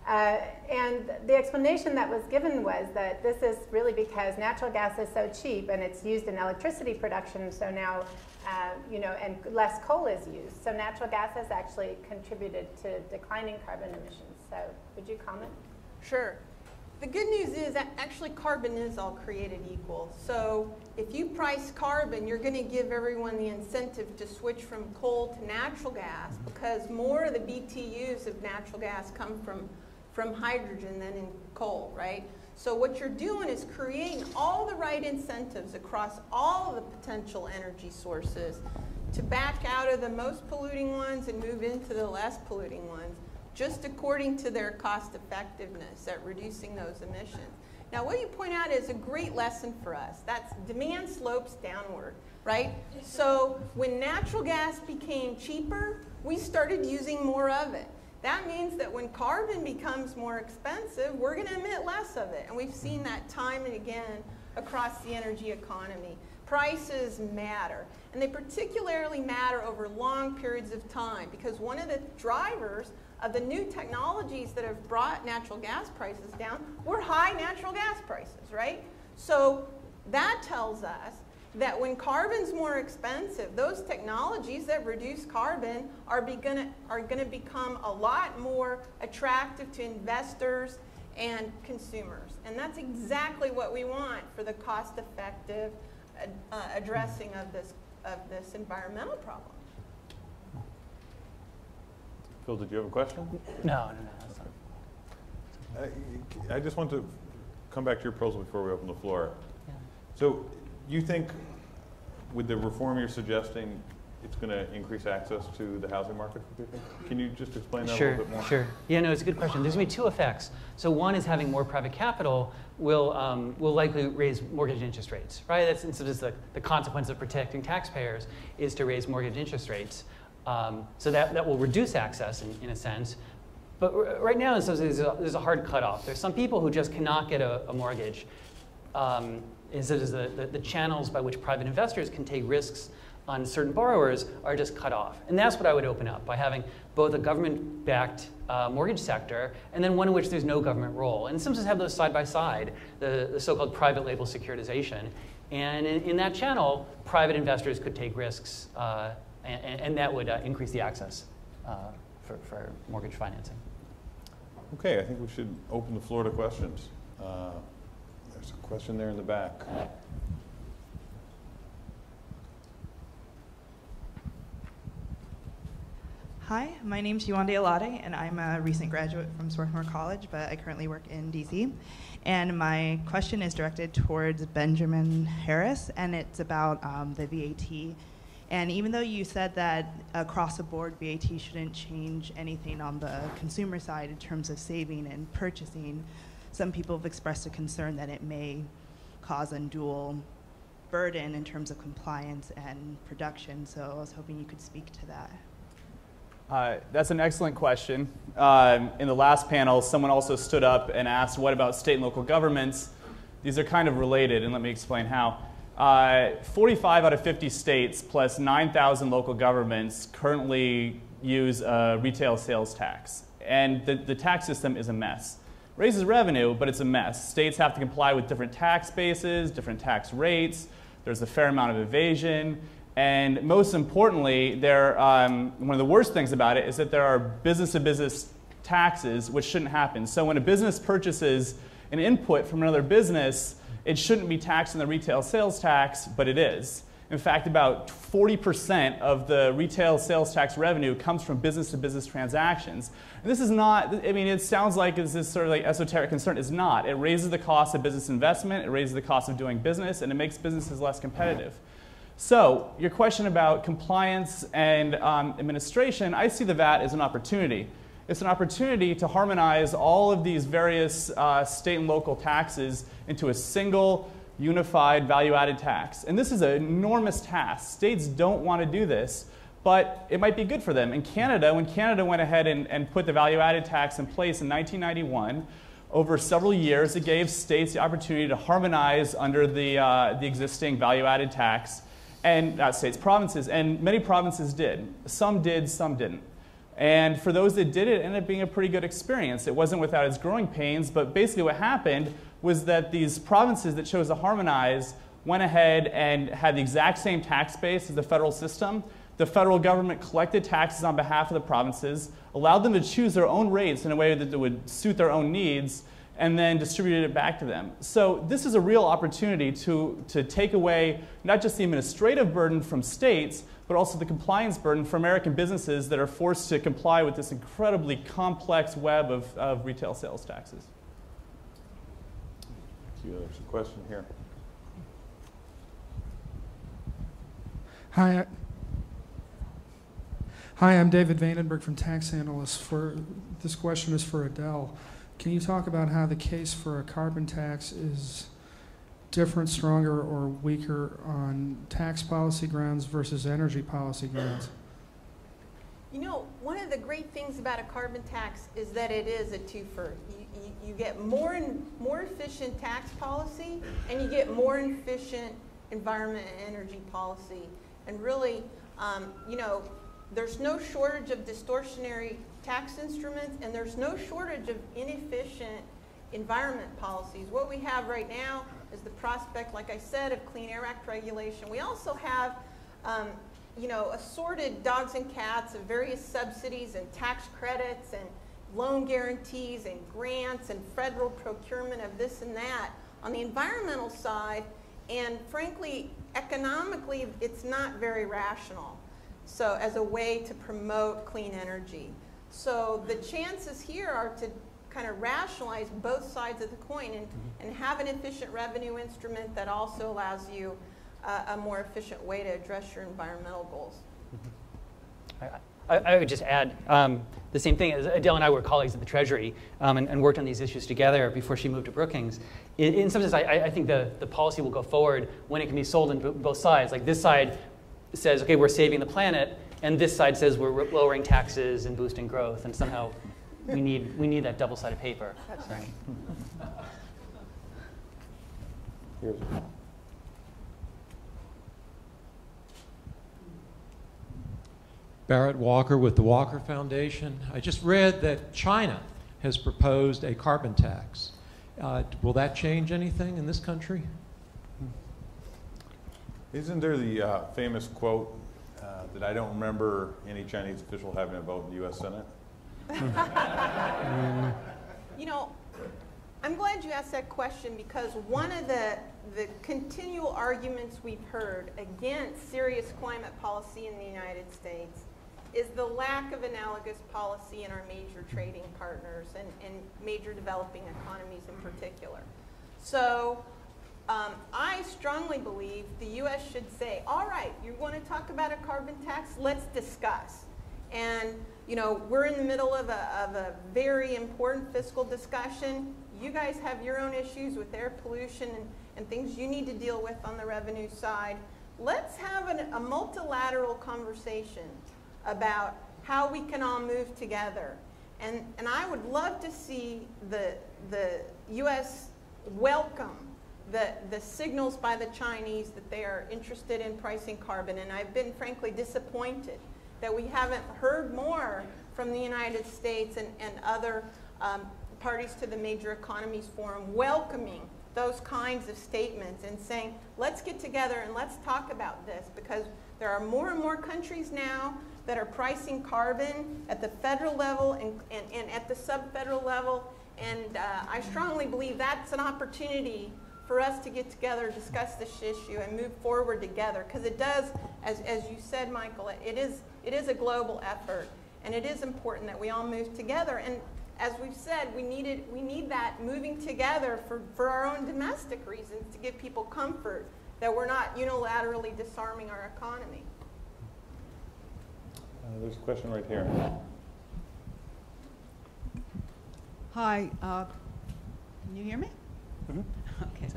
Speaker 5: And the explanation that was given was that this is really because natural gas is so cheap and it's used in electricity production, so now, and less coal is used. So natural gas has actually contributed to declining carbon emissions. So would you comment?
Speaker 4: Sure. The good news is that actually carbon is all created equal. So if you price carbon, you're going to give everyone the incentive to switch from coal to natural gas, because more of the BTUs of natural gas come from hydrogen than in coal, right? So what you're doing is creating all the right incentives across all of the potential energy sources to back out of the most polluting ones and move into the less polluting ones, just according to their cost effectiveness at reducing those emissions. Now, what you point out is a great lesson for us. That's demand slopes downward, right? So when natural gas became cheaper, we started using more of it. That means that when carbon becomes more expensive, we're going to emit less of it. And we've seen that time and again across the energy economy. Prices matter. And they particularly matter over long periods of time, because one of the drivers of the new technologies that have brought natural gas prices down were high natural gas prices, right? So that tells us that when carbon's more expensive, those technologies that reduce carbon are going to become a lot more attractive to investors and consumers. And that's exactly what we want for the cost-effective addressing of this environmental problem.
Speaker 1: Phil, did you have a question?
Speaker 6: No. That's not.
Speaker 1: I just want to come back to your proposal before we open the floor.
Speaker 6: Yeah.
Speaker 1: So you think with the reform you're suggesting, it's going to increase access to the housing market for people? Can you just explain that a little bit more?
Speaker 6: Sure. Yeah, no, it's a good question. There's going to be two effects. So one is having more private capital will likely raise mortgage interest rates, right? That's the consequence of protecting taxpayers is to raise mortgage interest rates. So that will reduce access in a sense. But right now, there's a hard cutoff. There's some people who just cannot get a mortgage. The channels by which private investors can take risks on certain borrowers are just cut off. And that's what I would open up by having both a government-backed mortgage sector and then one in which there's no government role. And some just have those side by side, the so-called private label securitization. And in that channel, private investors could take risks And that would increase the access for mortgage financing.
Speaker 1: Okay, I think we should open the floor to questions. There's a question there in the back.
Speaker 7: Hi, my name's Yuande Alade, and I'm a recent graduate from Swarthmore College, but I currently work in DC. And my question is directed towards Benjamin Harris, and it's about the VAT. And even though you said that across the board VAT shouldn't change anything on the consumer side in terms of saving and purchasing, some people have expressed a concern that it may cause undual burden in terms of compliance and production. So I was hoping you could speak to that.
Speaker 3: That's an excellent question. In the last panel, someone also stood up and asked, what about state and local governments? These are kind of related, and let me explain how. 45 out of 50 states plus 9,000 local governments currently use a retail sales tax. And the tax system is a mess. Raises revenue, but it's a mess. States have to comply with different tax bases, different tax rates. There's a fair amount of evasion. And most importantly, one of the worst things about it is that there are business-to-business taxes, which shouldn't happen. So when a business purchases an input from another business, it shouldn't be taxed in the retail sales tax, but it is. In fact, about 40% of the retail sales tax revenue comes from business-to-business transactions. And this is not, I mean, it sounds like it's this sort of like esoteric concern. It's not. It raises the cost of business investment, it raises the cost of doing business, and it makes businesses less competitive. So your question about compliance and administration, I see the VAT as an opportunity. It's an opportunity to harmonize all of these various state and local taxes into a single unified value-added tax. And this is an enormous task. States don't want to do this, but it might be good for them. In Canada, when Canada went ahead and put the value-added tax in place in 1991, over several years, it gave states the opportunity to harmonize under the existing value-added tax. And not states, provinces, and many provinces did. Some did, some didn't. And for those that did, it ended up being a pretty good experience. It wasn't without its growing pains, but basically what happened was that these provinces that chose to harmonize went ahead and had the exact same tax base as the federal system. The federal government collected taxes on behalf of the provinces, allowed them to choose their own rates in a way that would suit their own needs, and then distributed it back to them. So this is a real opportunity to take away not just the administrative burden from states, but also the compliance burden for American businesses that are forced to comply with this incredibly complex web of retail sales taxes.
Speaker 1: Thank you. There's a question here.
Speaker 8: Hi, I'm David Vandenberg from Tax Analyst. This question is for Adele. Can you talk about how the case for a carbon tax is different, stronger, or weaker on tax policy grounds versus energy policy grounds?
Speaker 4: You know, one of the great things about a carbon tax is that it is a twofer. You get more efficient tax policy, and you get more efficient environment and energy policy. And really, you know, there's no shortage of distortionary tax instruments, and there's no shortage of inefficient environment policies. What we have right now is the prospect, like I said, of Clean Air Act regulation. We also have, you know, assorted dogs and cats of various subsidies and tax credits and loan guarantees and grants and federal procurement of this and that on the environmental side. And frankly, economically, it's not very rational. So as a way to promote clean energy. So the chances here are to kind of rationalize both sides of the coin and have an efficient revenue instrument that also allows you a more efficient way to address your environmental goals.
Speaker 6: I would just add the same thing. As Adele and I were colleagues at the Treasury and worked on these issues together before she moved to Brookings. In some sense, I think the policy will go forward when it can be sold on both sides. Like this side says, okay, we're saving the planet, and this side says we're lowering taxes and boosting growth, and somehow we need that double-sided paper.
Speaker 4: That's
Speaker 6: right.
Speaker 1: Here's one.
Speaker 9: Barrett Walker with the Walker Foundation. I just read that China has proposed a carbon tax. Will that change anything in this country?
Speaker 1: Isn't there the famous quote, that I don't remember any Chinese official having a vote in the U.S. Senate.
Speaker 4: You know, I'm glad you asked that question because one of the continual arguments we've heard against serious climate policy in the United States is the lack of analogous policy in our major trading partners and major developing economies in particular. So I strongly believe the U.S. should say, all right, you want to talk about a carbon tax? Let's discuss. And you know, we're in the middle of a very important fiscal discussion. You guys have your own issues with air pollution and things you need to deal with on the revenue side. Let's have a multilateral conversation about how we can all move together. And I would love to see the U.S. welcome the signals by the Chinese that they are interested in pricing carbon. And I've been frankly disappointed that we haven't heard more from the United States and other parties to the Major Economies Forum welcoming those kinds of statements and saying, let's get together and let's talk about this, because there are more and more countries now that are pricing carbon at the federal level and at the sub-federal level. And I strongly believe that's an opportunity for us to get together, discuss this issue, and move forward together. Because it does, as you said, Michael, it is a global effort, and it is important that we all move together. And as we've said, we need that moving together for our own domestic reasons, to give people comfort that we're not unilaterally disarming our economy.
Speaker 1: There's a question right here.
Speaker 10: Hi, can you hear me? Mm-hmm. Okay.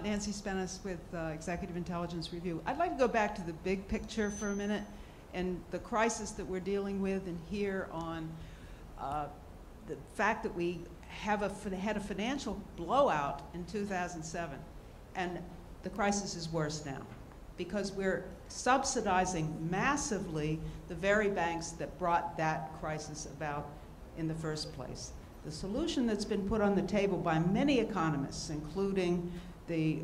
Speaker 10: Nancy Spenis with Executive Intelligence Review. I'd like to go back to the big picture for a minute and the crisis that we're dealing with, and here on the fact that we had a financial blowout in 2007, and the crisis is worse now because we're subsidizing massively the very banks that brought that crisis about in the first place. The solution that's been put on the table by many economists, including the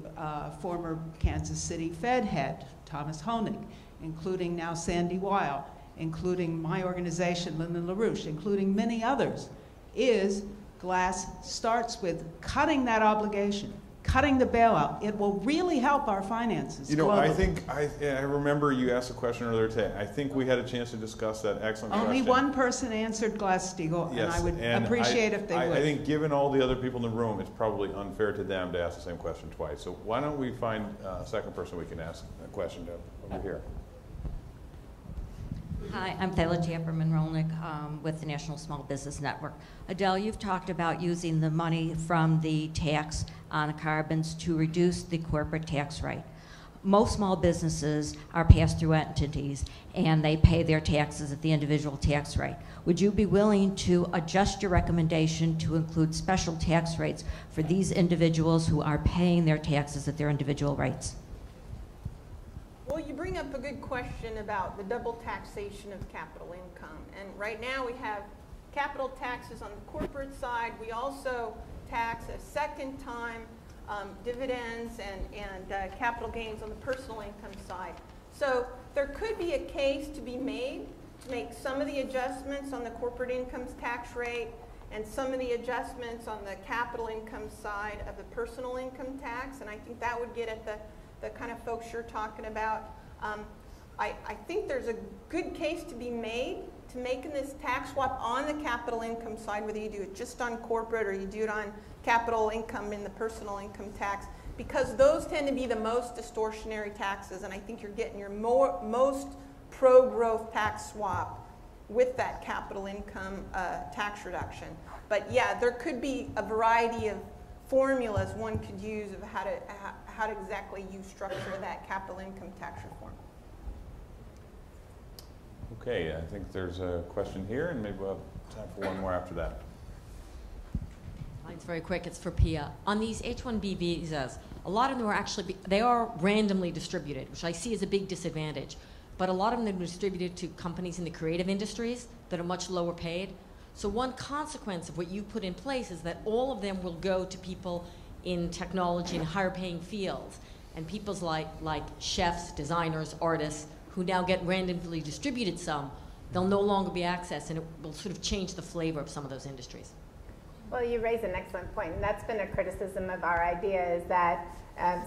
Speaker 10: former Kansas City Fed head, Thomas Honig, including now Sandy Weil, including my organization, Lyndon LaRouche, including many others, is Glass starts with cutting that obligation, cutting the bailout. It will really help our finances.
Speaker 1: You know,
Speaker 10: globally.
Speaker 1: I think, I remember you asked a question earlier today. I think we had a chance to discuss that. Excellent question.
Speaker 10: Only one person answered Glass-Steagall,
Speaker 1: yes,
Speaker 10: and I would appreciate if they would.
Speaker 1: I think given all the other people in the room, it's probably unfair to them to ask the same question twice. So why don't we find a second person we can ask a question to over here.
Speaker 11: Hi, I'm Phillip Rolnick with the National Small Business Network. Adele, you've talked about using the money from the tax on the carbons to reduce the corporate tax rate. Most small businesses are pass-through entities, and they pay their taxes at the individual tax rate. Would you be willing to adjust your recommendation to include special tax rates for these individuals who are paying their taxes at their individual rates?
Speaker 4: Well, you bring up a good question about the double taxation of capital income. And right now we have capital taxes on the corporate side. We also tax a second time dividends and capital gains on the personal income side. So there could be a case to be made to make some of the adjustments on the corporate income tax rate and some of the adjustments on the capital income side of the personal income tax. And I think that would get at the kind of folks you're talking about. I think there's a good case to be made to making this tax swap on the capital income side, whether you do it just on corporate or you do it on capital income in the personal income tax, because those tend to be the most distortionary taxes, and I think you're getting your most pro-growth tax swap with that capital income tax reduction. But yeah, there could be a variety of formulas one could use of how to exactly you structure that capital income tax reform.
Speaker 1: Okay, I think there's a question here, and maybe we'll have time for one more after that.
Speaker 12: Mine's very quick. It's for Pia. On these H-1B visas, a lot of them are actually, they are randomly distributed, which I see as a big disadvantage. But a lot of them are distributed to companies in the creative industries that are much lower paid. So one consequence of what you put in place is that all of them will go to people in technology and higher paying fields, and people's like chefs, designers, artists, who now get randomly distributed some, they'll no longer be accessed, and it will sort of change the flavor of some of those industries.
Speaker 5: Well, you raise an excellent point, and that's been a criticism of our idea, is that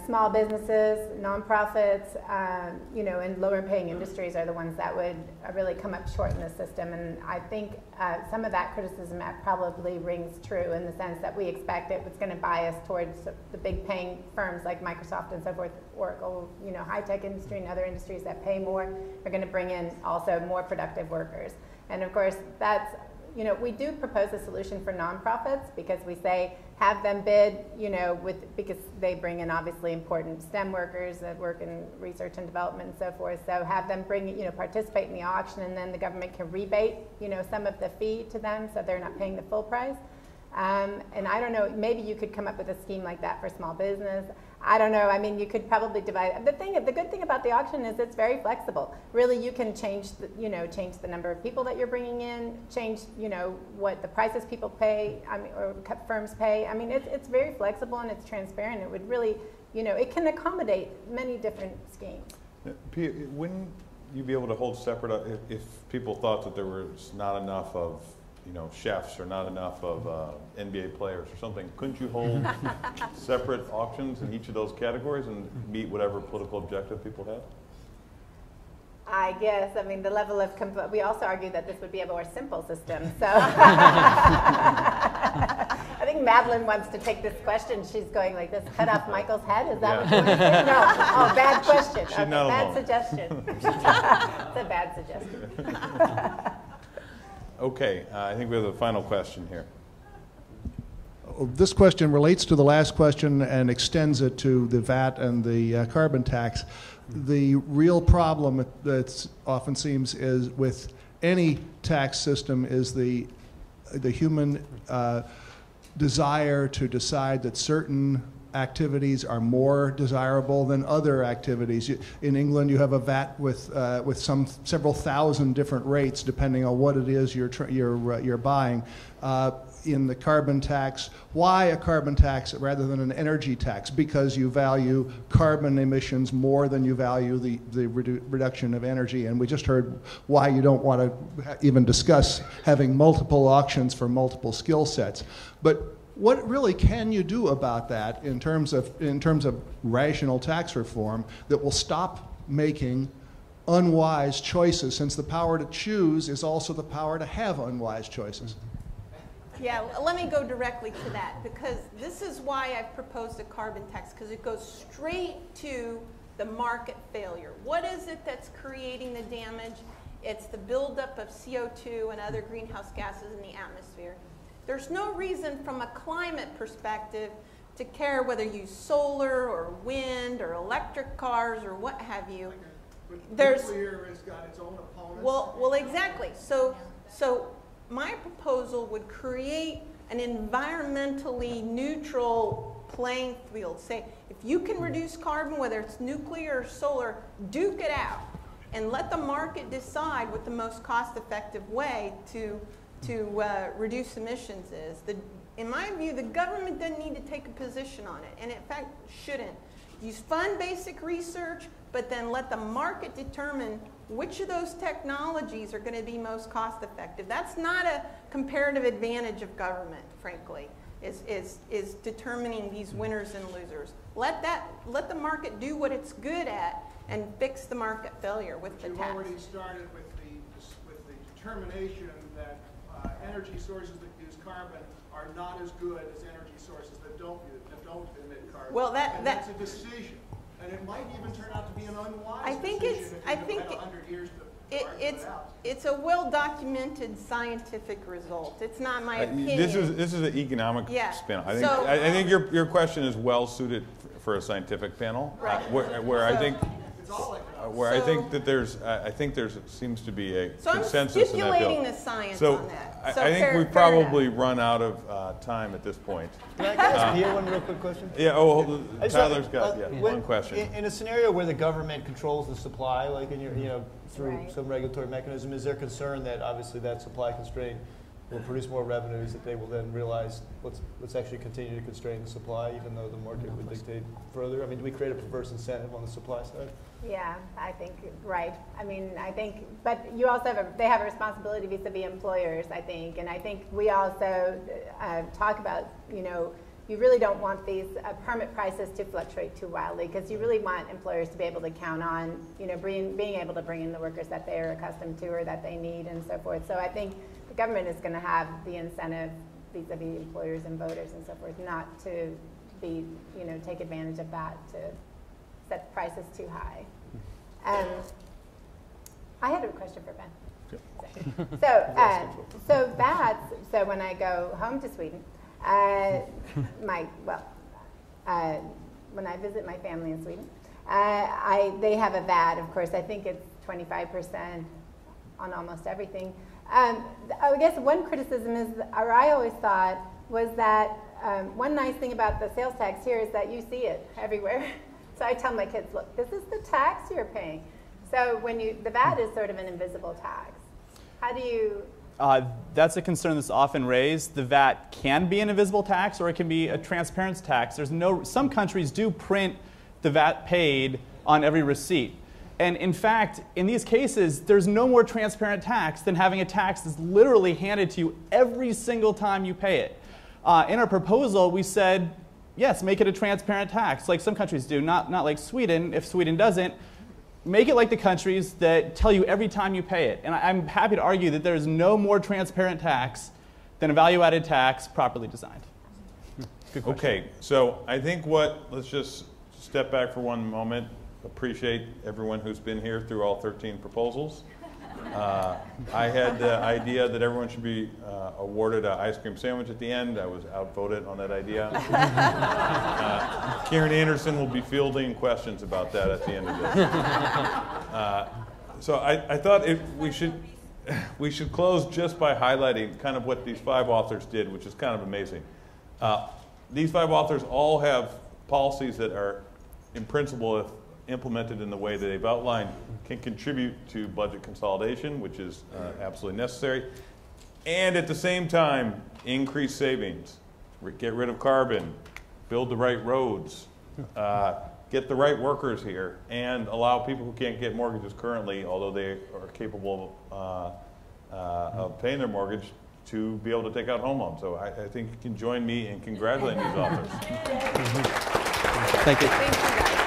Speaker 5: small businesses, nonprofits, and lower-paying industries are the ones that would really come up short in the system. And I think some of that criticism probably rings true in the sense that we expect it was going to bias towards the big-paying firms like Microsoft and so forth, Oracle, high-tech industry and other industries that pay more are going to bring in also more productive workers. And of course, that's we do propose a solution for nonprofits because we say have them bid, because they bring in obviously important STEM workers that work in research and development and so forth. So have them participate in the auction, and then the government can rebate, some of the fee to them, so they're not paying the full price. And I don't know, maybe you could come up with a scheme like that for small business. I don't know. I mean, you could probably divide. The good thing about the auction is it's very flexible. Really, you can change the number of people that you're bringing in, change, what the prices people pay, or firms pay. I mean, it's very flexible and it's transparent. It would really, it can accommodate many different schemes.
Speaker 1: Wouldn't you be able to hold separate if people thought that there was not enough of chefs or not enough of NBA players or something? Couldn't you hold separate auctions in each of those categories and meet whatever political objective people had?
Speaker 5: I guess. I mean, the level of we also argue that this would be a more simple system. So I think Madeline wants to take this question. She's going like this: cut off Michael's head. Is that what you want to say? No. Oh, bad question.
Speaker 1: She's not
Speaker 5: bad
Speaker 1: alone.
Speaker 5: Suggestion. It's a bad suggestion.
Speaker 1: Okay, I think we have the final question here.
Speaker 13: This question relates to the last question and extends it to the VAT and the carbon tax. The real problem that often seems is with any tax system is the human desire to decide that certain activities are more desirable than other activities. In England, you have a VAT with several thousand different rates depending on what it is you're buying. In the carbon tax, why a carbon tax rather than an energy tax? Because you value carbon emissions more than you value the reduction of energy. And we just heard why you don't want to even discuss having multiple auctions for multiple skill sets. But what really can you do about that in terms of rational tax reform that will stop making unwise choices, since the power to choose is also the power to have unwise choices?
Speaker 4: Yeah, let me go directly to that, because this is why I've proposed a carbon tax, because it goes straight to the market failure. What is it that's creating the damage? It's the buildup of CO2 and other greenhouse gases in the atmosphere. There's no reason from a climate perspective to care whether you use solar or wind or electric cars or what have you.
Speaker 14: Nuclear has got its own opponents.
Speaker 4: Well, exactly. So my proposal would create an environmentally neutral playing field. Say, if you can reduce carbon, whether it's nuclear or solar, duke it out and let the market decide what the most cost-effective way to reduce emissions is. In my view, the government doesn't need to take a position on it, and in fact shouldn't. You fund basic research, but then let the market determine which of those technologies are going to be most cost effective. That's not a comparative advantage of government, frankly, is determining these winners and losers. Let the market do what it's good at and fix the market failure with the tax.
Speaker 14: You've already started with the determination that energy sources that use carbon are not as good as energy sources that don't emit carbon.
Speaker 4: Well,
Speaker 14: that's a decision, and it might even turn out to be an unwise decision if you had 100 years to argue it out.
Speaker 4: It's a well-documented scientific result. It's not my opinion.
Speaker 1: This is an economic spin. I think your question is well suited for a scientific panel,
Speaker 4: right.
Speaker 1: where I think.
Speaker 14: It's all economic.
Speaker 1: I think that there seems to be a
Speaker 4: so
Speaker 1: consensus in that bill.
Speaker 4: I'm stipulating the science
Speaker 1: so
Speaker 4: on that.
Speaker 1: I think we've probably run out of time at this point.
Speaker 2: Can I ask Pia one real quick question?
Speaker 1: Yeah. Tyler's got one question.
Speaker 2: In a scenario where the government controls the supply, like in through some regulatory mechanism, is there concern that obviously that supply constraint will produce more revenues that they will then realize, let's actually continue to constrain the supply, even though the market would dictate further? I mean, do we create a perverse incentive on the supply side?
Speaker 5: Yeah, I think, right. I mean, I think, but you also have they have a responsibility vis-a-vis employers, I think. And I think we also talk about, you know, you really don't want these permit prices to fluctuate too wildly, because you really want employers to be able to count on, you know, being able to bring in the workers that they are accustomed to or that they need and so forth. So I think the government is going to have the incentive vis-a-vis employers and voters and so forth not to be, you know, take advantage of that to set prices too high. I had a question for Ben. So VATs, so when I go home to Sweden, when I visit my family in Sweden, they have a VAT, of course. I think it's 25% on almost everything. I guess one criticism is, or I always thought, was that one nice thing about the sales tax here is that you see it everywhere. So I tell my kids, look, this is the tax you're paying. So when the VAT is sort of an invisible tax. How do you...
Speaker 3: That's a concern that's often raised. The VAT can be an invisible tax, or it can be a transparent tax. Some countries do print the VAT paid on every receipt. And in fact, in these cases, there's no more transparent tax than having a tax that's literally handed to you every single time you pay it. In our proposal, we said, yes, make it a transparent tax, like some countries do, not like Sweden, if Sweden doesn't. Make it like the countries that tell you every time you pay it. And I'm happy to argue that there is no more transparent tax than a value-added tax properly designed. Good question.
Speaker 1: Okay, so I think let's just step back for one moment. Appreciate everyone who's been here through all 13 proposals. I had the idea that everyone should be awarded an ice cream sandwich at the end. I was outvoted on that idea. Karen Anderson will be fielding questions about that at the end of this. So I thought we should close just by highlighting kind of what these 5 authors did, which is kind of amazing. These 5 authors all have policies that are, in principle, if implemented in the way that they've outlined, can contribute to budget consolidation, which is absolutely necessary, and at the same time, increase savings, get rid of carbon, build the right roads, get the right workers here, and allow people who can't get mortgages currently, although they are capable of paying their mortgage, to be able to take out home loans. So I think you can join me in congratulating these authors.
Speaker 2: Thank you.
Speaker 5: Thank you guys.